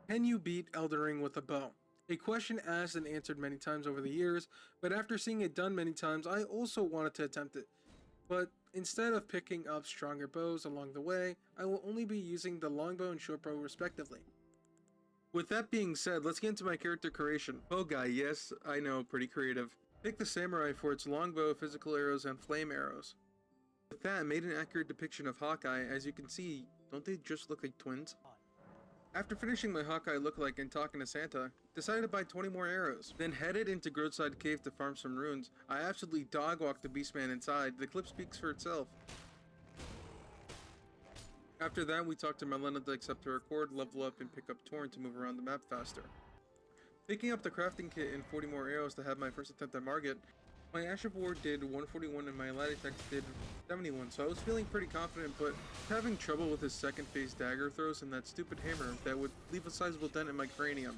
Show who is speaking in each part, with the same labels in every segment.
Speaker 1: Can you beat Elden Ring with a bow? A question asked and answered many times over the years, but after seeing it done many times, I also wanted to attempt it. But instead of picking up stronger bows along the way, I will only be using the longbow and short bow respectively. With that being said, let's get into my character creation. Oh guy, yes, I know, pretty creative. Pick the samurai for its longbow, physical arrows, and flame arrows. With that, I made an accurate depiction of Hawkeye. As you can see, don't they just look like twins? After finishing my Hawkeye lookalike and talking to Santa, decided to buy 20 more arrows, then headed into Groadside Cave to farm some runes. I absolutely dog-walked the Beastman inside. The clip speaks for itself. After that, we talked to Melena to accept her accord, level up, and pick up Torn to move around the map faster. Picking up the crafting kit and 40 more arrows to have my first attempt at Margit, my Ash of War did 141 and my Latitex did 71, so I was feeling pretty confident, but having trouble with his second phase dagger throws and that stupid hammer that would leave a sizable dent in my cranium.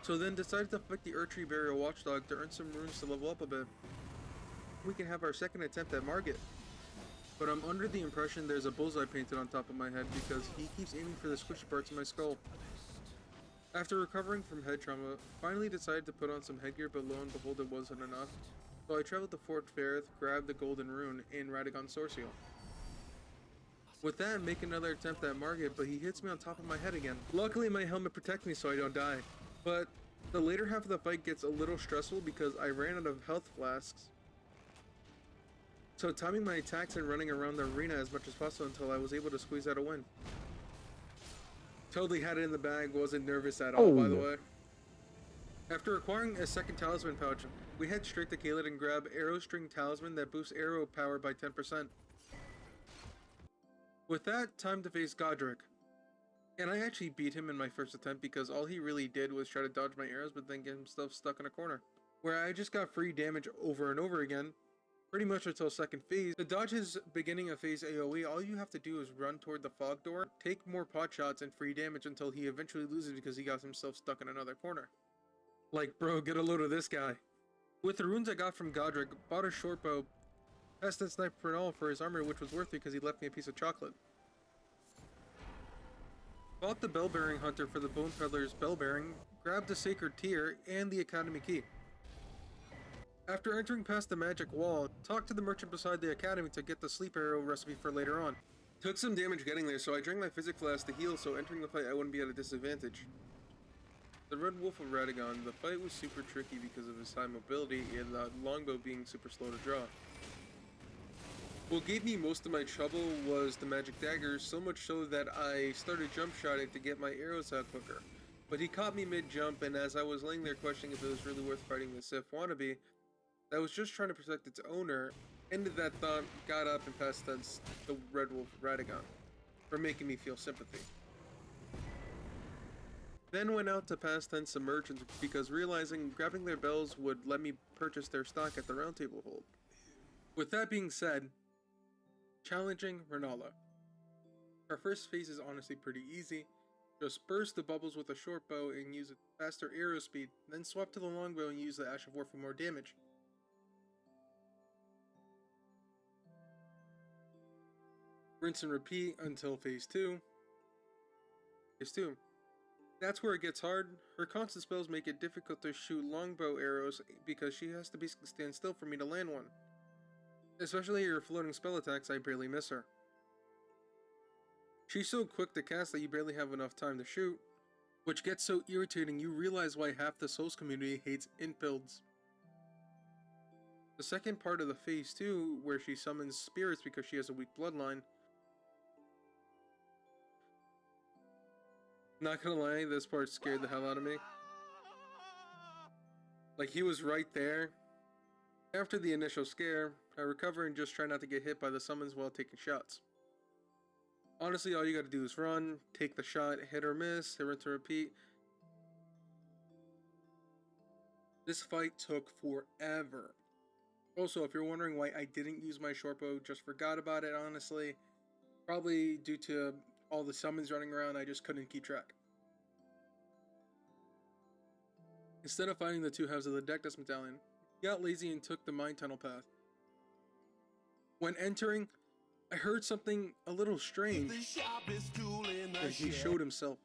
Speaker 1: So then decided to fight the Erdtree Burial Watchdog to earn some runes to level up a bit. We can have our second attempt at Margit. But I'm under the impression there's a bullseye painted on top of my head because he keeps aiming for the squishy parts of my skull. After recovering from head trauma, finally decided to put on some headgear, but lo and behold it wasn't enough. So I traveled to Fort Ferrith, grabbed the golden rune in Radagon Sourceal. With that, make another attempt at Margit, but he hits me on top of my head again. Luckily my helmet protects me so I don't die. But the later half of the fight gets a little stressful because I ran out of health flasks. So timing my attacks and running around the arena as much as possible until I was able to squeeze out a win. Totally had it in the bag, wasn't nervous at all, by the way. After acquiring a second talisman pouch, we head straight to Caelid and grab Arrow String Talisman that boosts arrow power by 10%. With that, time to face Godric. And I actually beat him in my first attempt because all he really did was try to dodge my arrows but then get himself stuck in a corner, where I just got free damage over and over again, pretty much until second phase. To dodge his beginning of phase AoE, all you have to do is run toward the fog door, take more pot shots and free damage until he eventually loses because he got himself stuck in another corner. Like, bro, get a load of this guy. With the runes I got from Godric, bought a short bow, passed that sniper for all for his armor, which was worth it because he left me a piece of chocolate. Bought the bell bearing hunter for the bone peddler's bell bearing, grabbed the sacred tear and the academy key. After entering past the magic wall, talked to the merchant beside the academy to get the sleep arrow recipe for later on. Took some damage getting there, so I drank my physic flask to heal so entering the fight I wouldn't be at a disadvantage. The Red Wolf of Radagon, the fight was super tricky because of his high mobility and the longbow being super slow to draw. What gave me most of my trouble was the magic daggers, so much so that I started jump shotting to get my arrows out quicker. But he caught me mid-jump, and as I was laying there questioning if it was really worth fighting the Sith wannabe, that was just trying to protect its owner, ended that thought, got up and passed the Red Wolf of Radagon, for making me feel sympathy. Then went out to pass tense some merchants because realizing grabbing their bells would let me purchase their stock at the round table hold. With that being said, challenging Renala. Our first phase is honestly pretty easy. Just burst the bubbles with a short bow and use a faster arrow speed, then swap to the longbow and use the Ash of War for more damage. Rinse and repeat until phase 2. Phase 2. That's where it gets hard. Her constant spells make it difficult to shoot longbow arrows because she has to basically stand still for me to land one. Especially her floating spell attacks, I barely miss her. She's so quick to cast that you barely have enough time to shoot, which gets so irritating you realize why half the Souls community hates int builds. The second part of the phase 2, where she summons spirits because she has a weak bloodline. Not gonna lie, this part scared the hell out of me. Like, he was right there. After the initial scare, I recover and just try not to get hit by the summons while taking shots. Honestly, all you gotta do is run, take the shot, hit or miss, hit rinse and repeat. This fight took forever. Also, if you're wondering why I didn't use my short bow, just forgot about it, honestly. Probably due to all the summons running around, I just couldn't keep track. Instead of fighting the two halves of the Dectus Medallion, got lazy and took the Mind Tunnel path. When entering, I heard something a little strange, and he showed himself.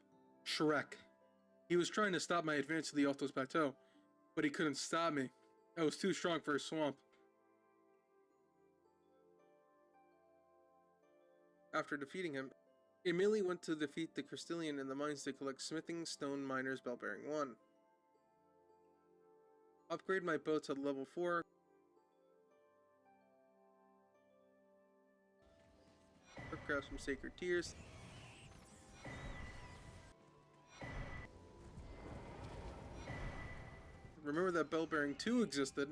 Speaker 1: Shrek. He was trying to stop my advance to the Altos Plateau, but he couldn't stop me. I was too strong for his swamp. After defeating him, I immediately went to defeat the Crystallian in the mines to collect Smithing Stone Miners Bell Bearing 1. Upgrade my bow to level 4. Grab some Sacred Tears. Remember that Bell Bearing 2 existed.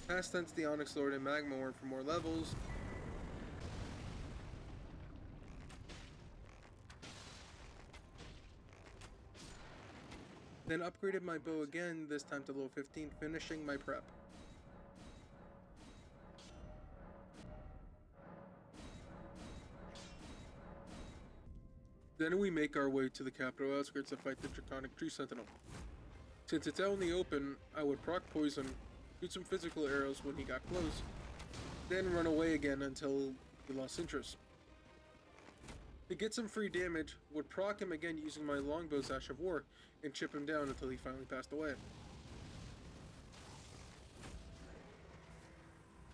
Speaker 1: Pass Tense the Onyx Lord and Magma Worm for more levels. Then upgraded my bow again, this time to level 15, finishing my prep. Then we make our way to the capital outskirts to fight the Draconic Tree Sentinel. Since it's out in the open, I would proc poison, shoot some physical arrows when he got close, then run away again until he lost interest. To get some free damage, would proc him again using my longbow's Ash of War, and chip him down until he finally passed away.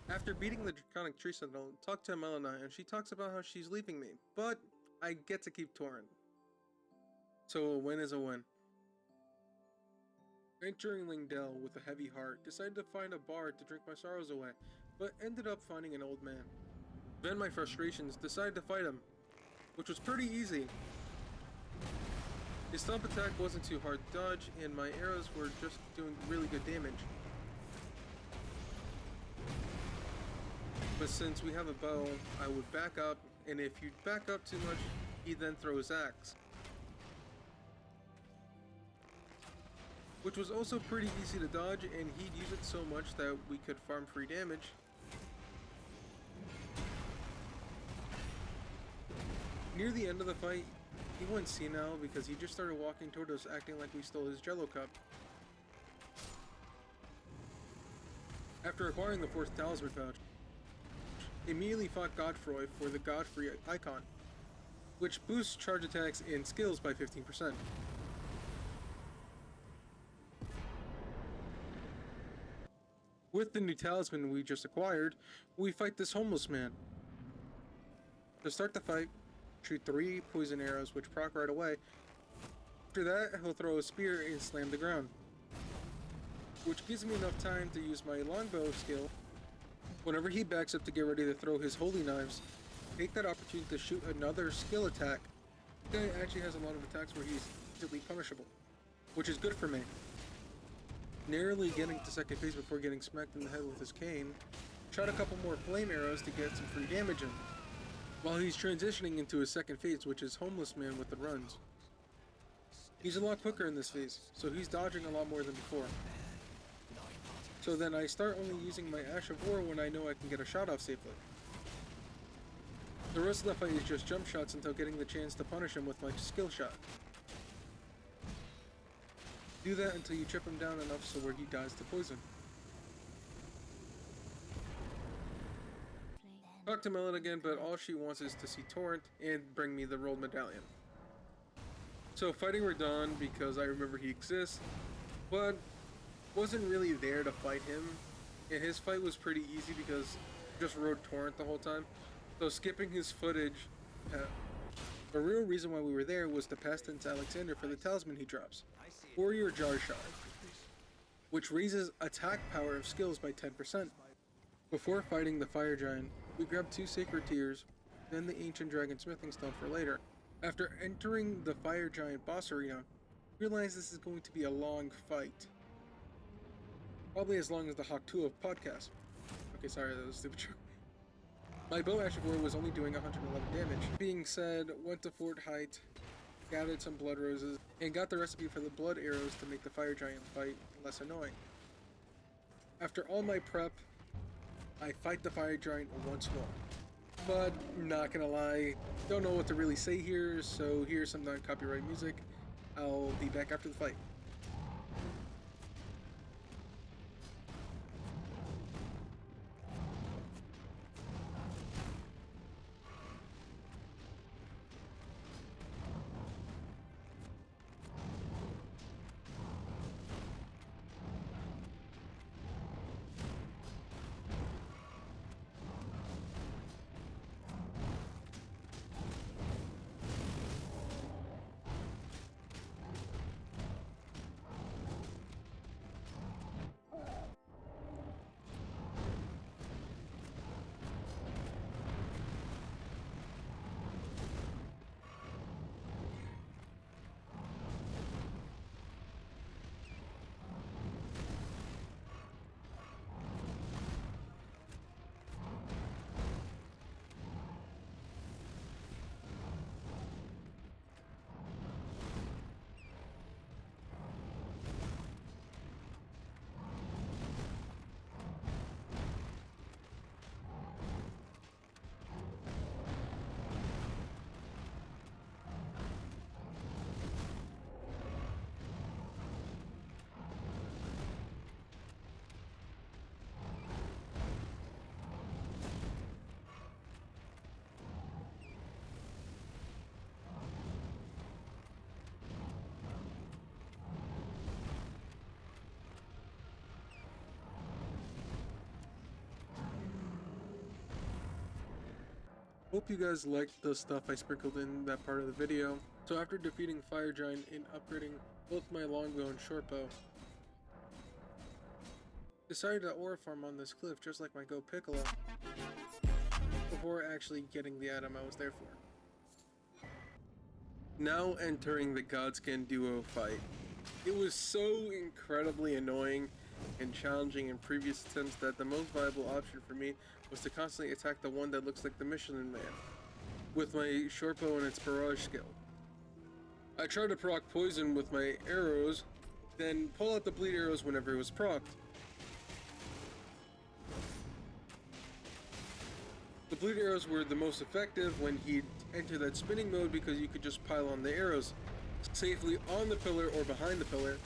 Speaker 1: After beating the Draconic Tree Sentinel, talked to Melina, and she talks about how she's leaving me, but I get to keep Torrent. So a win is a win. Entering Lingdell with a heavy heart, decided to find a bar to drink my sorrows away, but ended up finding an old man. Then my frustrations, decided to fight him, which was pretty easy. His stomp attack wasn't too hard to dodge, and my arrows were just doing really good damage. But since we have a bow, I would back up, and if you back up too much, he'd then throw his axe. Which was also pretty easy to dodge, and he'd use it so much that we could farm free damage. Near the end of the fight, he went senile because he just started walking toward us acting like we stole his Jello cup. After acquiring the 4th talisman pouch, immediately fought Godfroy for the Godfrey icon, which boosts charge attacks and skills by 15%. With the new talisman we just acquired, we fight this homeless man. To start the fight, shoot 3 poison arrows which proc right away. After that, he'll throw a spear and slam the ground, which gives me enough time to use my longbow skill. Whenever he backs up to get ready to throw his holy knives, take that opportunity to shoot another skill attack. This guy actually has a lot of attacks where he's easily punishable, which is good for me. Narrowly getting to second phase before getting smacked in the head with his cane, shot a couple more flame arrows to get some free damage in, while he's transitioning into his second phase, which is Homeless Man with the runs. He's a lot quicker in this phase, so he's dodging a lot more than before. So then I start only using my Ash of War when I know I can get a shot off safely. The rest of the fight is just jump shots until getting the chance to punish him with my skill shot. Do that until you chip him down enough so where he dies to poison. Talk to Melon again, but all she wants is to see Torrent and bring me the rolled medallion. So fighting Radon because I remember he exists, but wasn't really there to fight him, and his fight was pretty easy because I just rode Torrent the whole time. So skipping his footage, the real reason why we were there was to pass Tense Alexander for the talisman he drops, Warrior Jar Shard, which raises attack power of skills by 10%. Before fighting the Fire Giant, we grabbed 2 Sacred Tears, then the Ancient Dragon Smithing Stone for later. After entering the Fire Giant boss arena, we realized this is going to be a long fight. Probably as long as the Hawk 2 of podcast. Okay, sorry, that was a stupid joke. My bow Ash of War was only doing 111 damage. Being said, went to Fort Height, gathered some blood roses, and got the recipe for the blood arrows to make the Fire Giant fight less annoying. After all my prep, I fight the Fire Giant once more. But, not gonna lie, don't know what to really say here, so here's some non-copyright music. I'll be back after the fight. Hope you guys liked the stuff I sprinkled in that part of the video. So after defeating Fire Giant and upgrading both my longbow and shortbow, decided to aura farm on this cliff just like my Go Piccolo before actually getting the item I was there for. Now entering the Godskin duo fight. It was so incredibly annoying and challenging in previous attempts that the most viable option for me was to constantly attack the one that looks like the Michelin Man with my shortbow and its barrage skill. I tried to proc poison with my arrows, then pull out the bleed arrows whenever it was procced. The bleed arrows were the most effective when he'd enter that spinning mode because you could just pile on the arrows safely on the pillar or behind the pillar.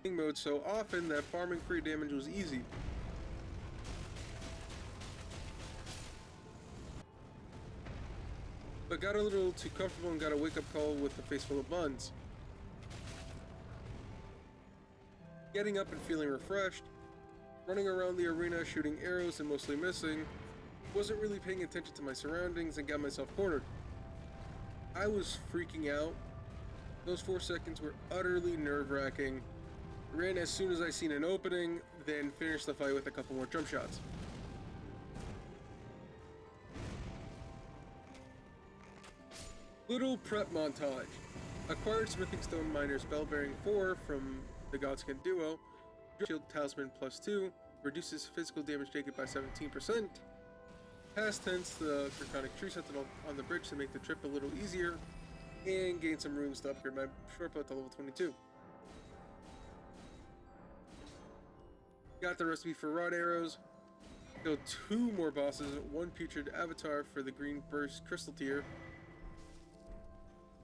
Speaker 1: Mode so often that farming free damage was easy. But got a little too comfortable and got a wake-up call with the face full of buns. Getting up and feeling refreshed, running around the arena shooting arrows and mostly missing, wasn't really paying attention to my surroundings and got myself cornered. I was freaking out. Those 4 seconds were utterly nerve-wracking. Ran as soon as I seen an opening, then finished the fight with a couple more jump shots. Little prep montage. Acquired Smithing Stone Miner's Bell Bearing 4 from the Godskin duo. Shield Talisman +2. Reduces physical damage taken by 17%. Past tense the Draconic Tree Sentinel on the bridge to make the trip a little easier. And gain some runes to upgrade my shortbow to level 22. Got the recipe for rod arrows. Killed 2 more bosses, 1 putrid avatar for the green burst crystal tier,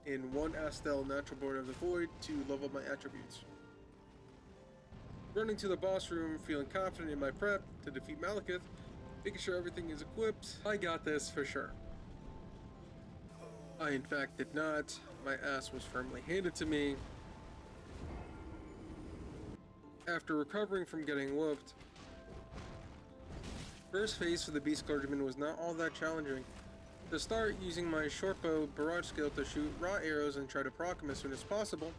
Speaker 1: and 1 Astel natural born of the void to level up my attributes. Running to the boss room, feeling confident in my prep to defeat Malekith, making sure everything is equipped. I got this for sure. I in fact did not. My ass was firmly handed to me. After recovering from getting whooped, first phase for the Beast Clergyman was not all that challenging. To start, using my shortbow barrage skill to shoot raw arrows and try to proc him as soon as possible.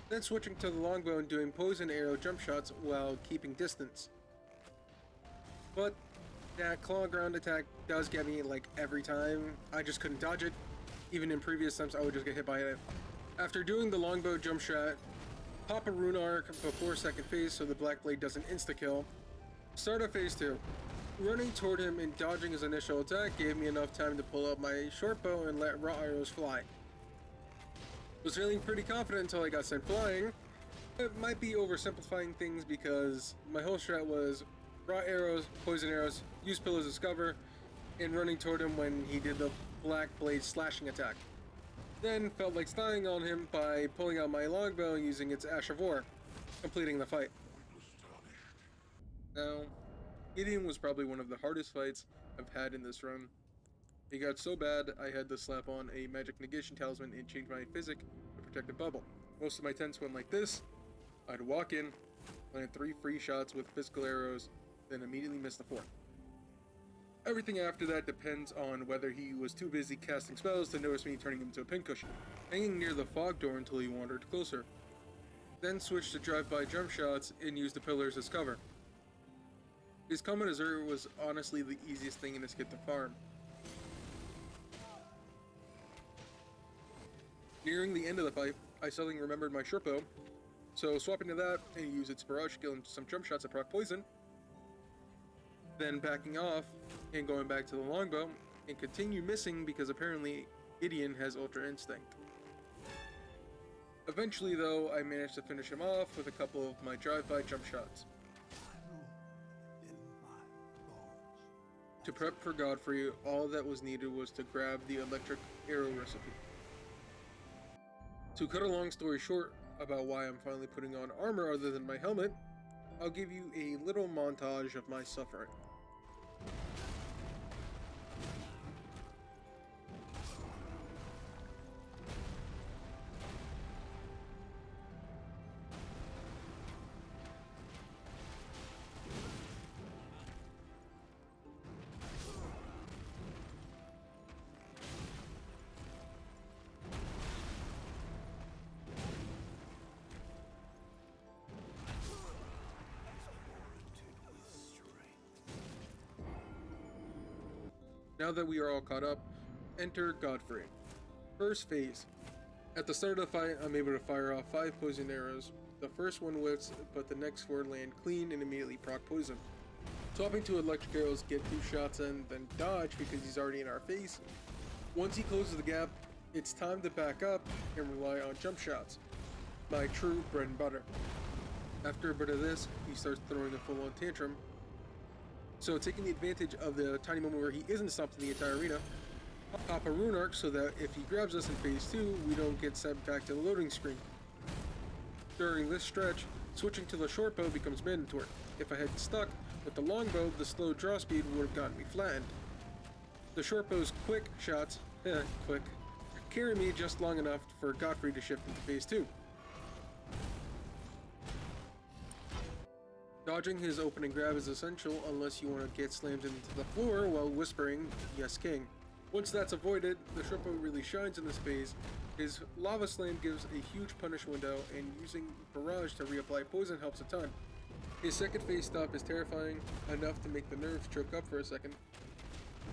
Speaker 1: Then switching to the longbow and doing poison arrow jump shots while keeping distance. But that claw ground attack does get me like every time. I just couldn't dodge it. Even in previous attempts I would just get hit by it. After doing the longbow jump shot, pop a rune arc before second phase so the Black Blade doesn't insta-kill. Start of phase 2. Running toward him and dodging his initial attack gave me enough time to pull out my shortbow and let raw arrows fly. Was feeling pretty confident until I got sent flying. It might be oversimplifying things because my whole strat was raw arrows, poison arrows, use pillars as cover, and running toward him when he did the Black Blade slashing attack. Then felt like styling on him by pulling out my longbow and using its Ash of War, completing the fight. Now, Gideon was probably one of the hardest fights I've had in this run. It got so bad I had to slap on a magic negation talisman and change my physic to protective bubble. Most of my tents went like this. I'd walk in, land 3 free shots with physical arrows, then immediately miss the 4th. Everything after that depends on whether he was too busy casting spells to notice me turning him into a pincushion, hanging near the fog door until he wandered closer. Then switched to drive-by jump shots and used the pillars as cover. His Comet Azure was honestly the easiest thing in this kit to farm. Nearing the end of the fight, I suddenly remembered my shortbow, so swapping to that and use its barrage skill and some jump shots to proc poison. Then backing off and going back to the longbow and continue missing because apparently Gideon has Ultra Instinct. Eventually though, I managed to finish him off with a couple of my drive-by jump shots. To prep for Godfrey, all that was needed was to grab the electric arrow recipe. To cut a long story short about why I'm finally putting on armor other than my helmet, I'll give you a little montage of my suffering. Now that we are all caught up, enter Godfrey. First phase. At the start of the fight, I'm able to fire off 5 poison arrows. The first one whiffs, but the next 4 land clean and immediately proc poison. Swapping to electric arrows, get 2 shots in, then dodge because he's already in our face. Once he closes the gap, it's time to back up and rely on jump shots. My true bread and butter. After a bit of this, he starts throwing a full-on tantrum. So taking the advantage of the tiny moment where he isn't stopped in the entire arena, pop a rune arc so that if he grabs us in phase 2, we don't get sent back to the loading screen. During this stretch, switching to the short bow becomes mandatory. If I had stuck with the long bow, the slow draw speed would have gotten me flattened. The short bow's quick shots, quick, carry me just long enough for Godfrey to shift into phase 2. Dodging his opening grab is essential unless you want to get slammed into the floor while whispering, "Yes, King." Once that's avoided, the short bow really shines in this phase. His lava slam gives a huge punish window, and using barrage to reapply poison helps a ton. His second phase stop is terrifying, enough to make the nerves choke up for a second.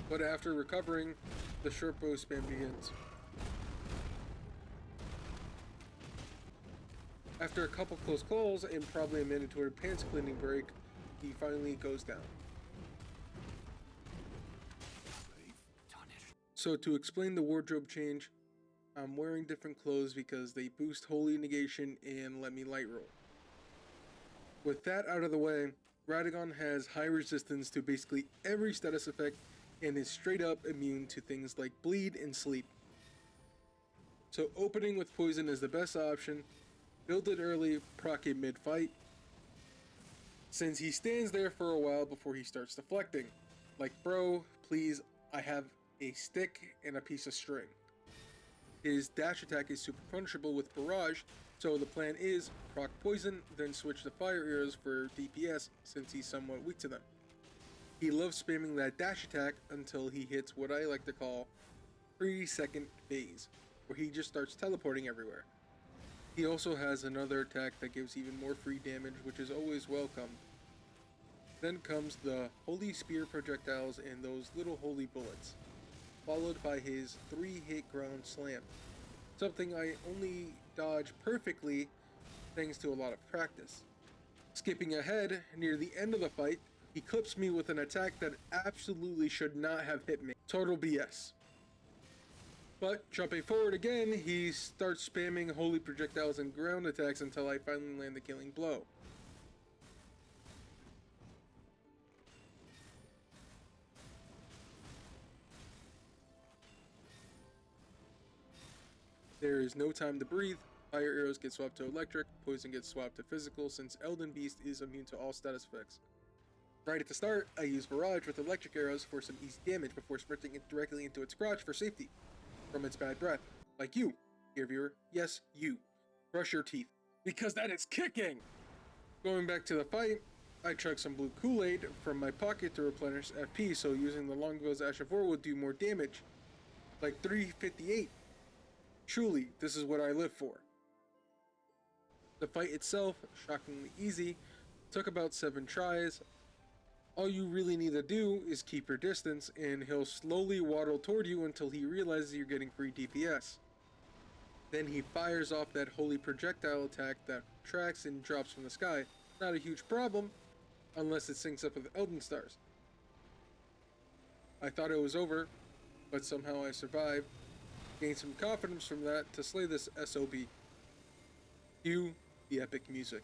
Speaker 1: But after recovering, the short bow spam begins. After a couple close calls and probably a mandatory pants cleaning break, he finally goes down. So to explain the wardrobe change, I'm wearing different clothes because they boost holy negation and let me light roll. With that out of the way, Radagon has high resistance to basically every status effect and is straight up immune to things like bleed and sleep. So opening with poison is the best option. Build it early, proc it mid-fight, since he stands there for a while before he starts deflecting. Like, bro, please, I have a stick and a piece of string. His dash attack is super punishable with barrage, so the plan is proc poison, then switch to fire arrows for DPS since he's somewhat weak to them. He loves spamming that dash attack until he hits what I like to call 3-second phase, where he just starts teleporting everywhere. He also has another attack that gives even more free damage, which is always welcome. Then comes the Holy Spear projectiles and those little holy bullets, followed by his 3-hit ground slam, something I only dodge perfectly thanks to a lot of practice. Skipping ahead, near the end of the fight, he clips me with an attack that absolutely should not have hit me. Total BS. But jumping forward again, he starts spamming holy projectiles and ground attacks until I finally land the killing blow. There is no time to breathe. Fire arrows get swapped to electric, poison gets swapped to physical since Elden Beast is immune to all status effects. Right at the start, I use barrage with electric arrows for some easy damage before sprinting it directly into its crotch for safety from its bad breath. Like you, dear viewer. Yes, you. Brush your teeth. Because that is kicking! Going back to the fight, I chug some blue Kool-Aid from my pocket to replenish FP, so using the Longbow's Ash of War will do more damage. Like 358. Truly, this is what I live for. The fight itself, shockingly easy, took about 7 tries. All you really need to do is keep your distance, and he'll slowly waddle toward you until he realizes you're getting free DPS. Then he fires off that holy projectile attack that tracks and drops from the sky. Not a huge problem, unless it syncs up with Elden Stars. I thought it was over, but somehow I survived. Gained some confidence from that to slay this SOB. Cue the epic music.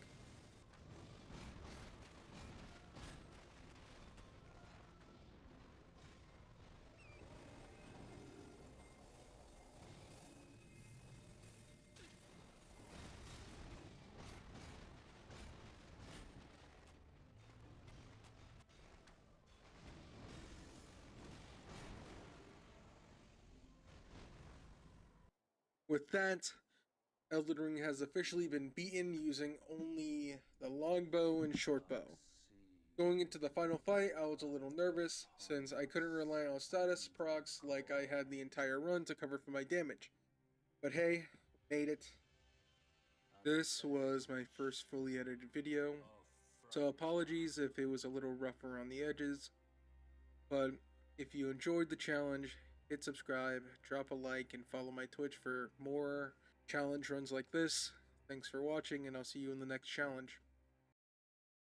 Speaker 1: With that, Elden Ring has officially been beaten using only the longbow and shortbow. Going into the final fight, I was a little nervous since I couldn't rely on status procs like I had the entire run to cover for my damage. But hey, made it. This was my first fully edited video, so apologies if it was a little rough around the edges, but If you enjoyed the challenge, hit subscribe, drop a like, and follow my Twitch for more challenge runs like this. Thanks for watching, and I'll see you in the next challenge.